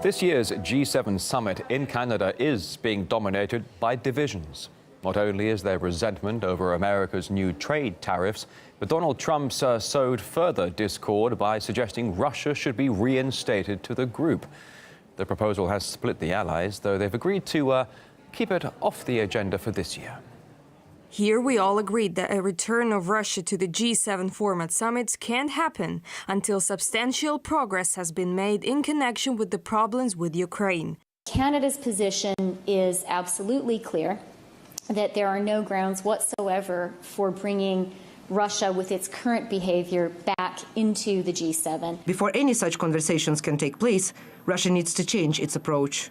This year's G7 summit in Canada is being dominated by divisions. Not only is there resentment over America's new trade tariffs, but Donald Trump's sowed further discord by suggesting Russia should be reinstated to the group. The proposal has split the allies, though they've agreed to keep it off the agenda for this year. Here we all agreed that a return of Russia to the G7 format summits can't happen until substantial progress has been made in connection with the problems with Ukraine. Canada's position is absolutely clear that there are no grounds whatsoever for bringing Russia with its current behavior back into the G7. Before any such conversations can take place, Russia needs to change its approach.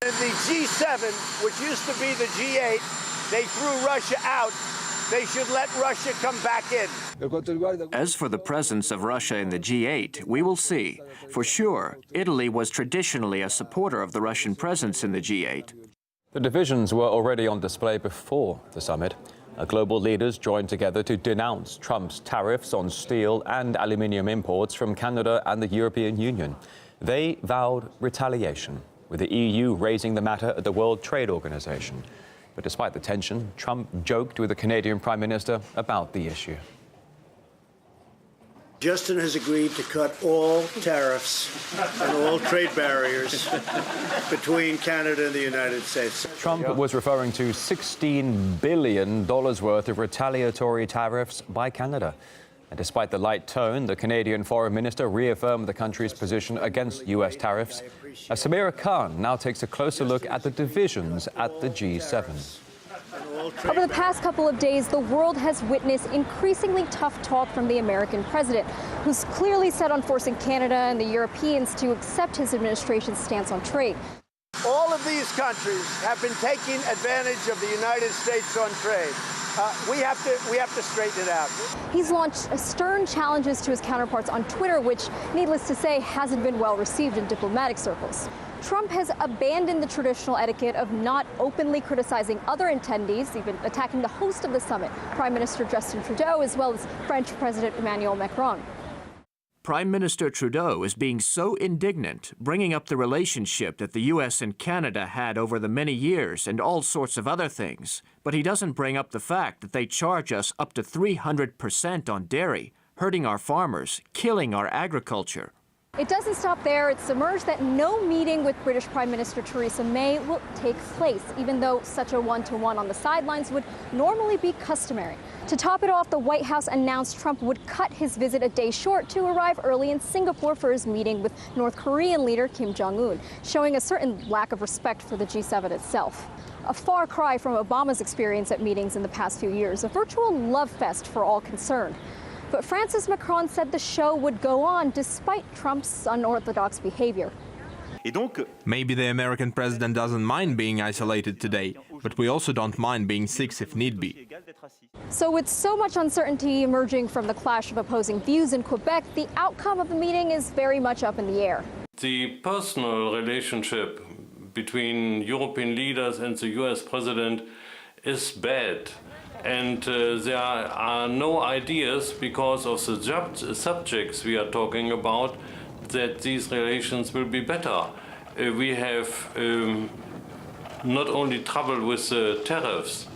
The G7, which used to be the G8, they threw Russia out. They should let Russia come back in. As for the presence of Russia in the G8, we will see. For sure, Italy was traditionally a supporter of the Russian presence in the G8. The divisions were already on display before the summit. Global leaders joined together to denounce Trump's tariffs on steel and aluminium imports from Canada and the European Union. They vowed retaliation, with the EU raising the matter at the World Trade Organization. But despite the tension, Trump joked with the Canadian Prime Minister about the issue. Justin has agreed to cut all tariffs and all trade barriers between Canada and the United States. Trump was referring to $16 billion worth of retaliatory tariffs by Canada. And despite the light tone, the Canadian Foreign Minister reaffirmed the country's position against U.S. tariffs. Samira Khan now takes a closer look at the divisions at the G7. Over the past couple of days, the world has witnessed increasingly tough talk from the American president, who's clearly set on forcing Canada and the Europeans to accept his administration's stance on trade. All of these countries have been taking advantage of the United States on trade. We have to straighten it out. He's launched stern challenges to his counterparts on Twitter, which, needless to say, hasn't been well received in diplomatic circles. Trump has abandoned the traditional etiquette of not openly criticizing other attendees, even attacking the host of the summit, Prime Minister Justin Trudeau, as well as French President Emmanuel Macron. Prime Minister Trudeau is being so indignant, bringing up the relationship that the U.S. and Canada had over the many years and all sorts of other things. But he doesn't bring up the fact that they charge us up to 300% on dairy, hurting our farmers, killing our agriculture. It doesn't stop there. It's emerged that no meeting with British Prime Minister Theresa May will take place, even though such a one-to-one on the sidelines would normally be customary. To top it off, the White House announced Trump would cut his visit a day short to arrive early in Singapore for his meeting with North Korean leader Kim Jong-un, showing a certain lack of respect for the G7 itself. A far cry from Obama's experience at meetings in the past few years, a virtual love fest for all concerned. But Francis Macron said the show would go on despite Trump's unorthodox behavior. Maybe the American president doesn't mind being isolated today, but we also don't mind being six if need be. So with so much uncertainty emerging from the clash of opposing views in Quebec, the outcome of the meeting is very much up in the air. The personal relationship between European leaders and the US president is bad. And there are no ideas, because of the subjects we are talking about, that these relations will be better. We have not only trouble with the tariffs,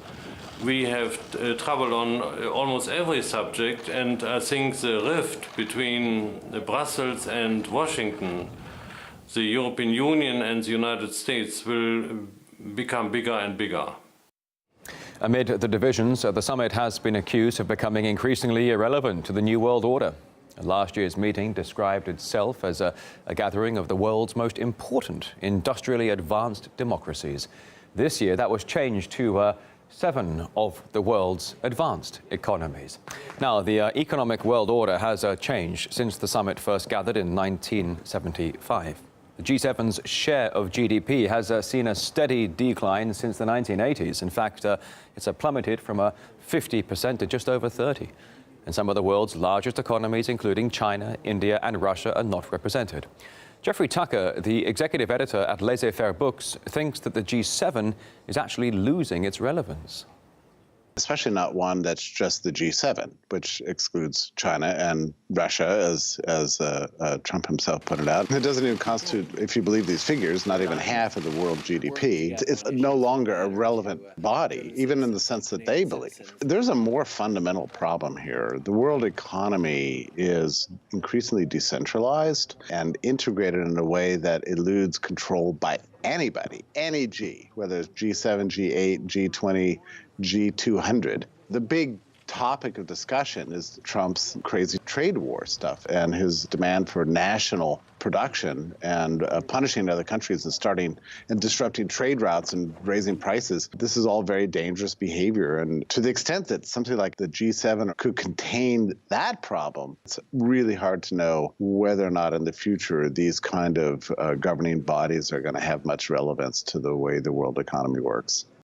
we have trouble on almost every subject, and I think the rift between Brussels and Washington, the European Union and the United States, will become bigger and bigger. Amid the divisions, the summit has been accused of becoming increasingly irrelevant to the New World Order. Last year's meeting described itself as a gathering of the world's most important industrially advanced democracies. This year, that was changed to 7 of the world's advanced economies. Now, the economic world order has changed since the summit first gathered in 1975. The G7's share of GDP has seen a steady decline since the 1980s. In fact, it's plummeted from 50% to just over 30%. And some of the world's largest economies, including China, India and Russia, are not represented. Jeffrey Tucker, the executive editor at Laissez-Faire Books, thinks that the G7 is actually losing its relevance. especially not one that's just the G7, which excludes China and Russia, as Trump himself put it out. It doesn't even constitute, if you believe these figures, not even half of the world GDP. It's no longer a relevant body, even in the sense that they believe. There's a more fundamental problem here. The world economy is increasingly decentralized and integrated in a way that eludes control by anybody, any G, whether it's G7, G8, G20, G200. The big topic of discussion is Trump's crazy trade war stuff and his demand for national production and punishing other countries and disrupting trade routes and raising prices. This is all very dangerous behavior. And to the extent that something like the G7 could contain that problem, it's really hard to know whether or not in the future these kind of governing bodies are going to have much relevance to the way the world economy works.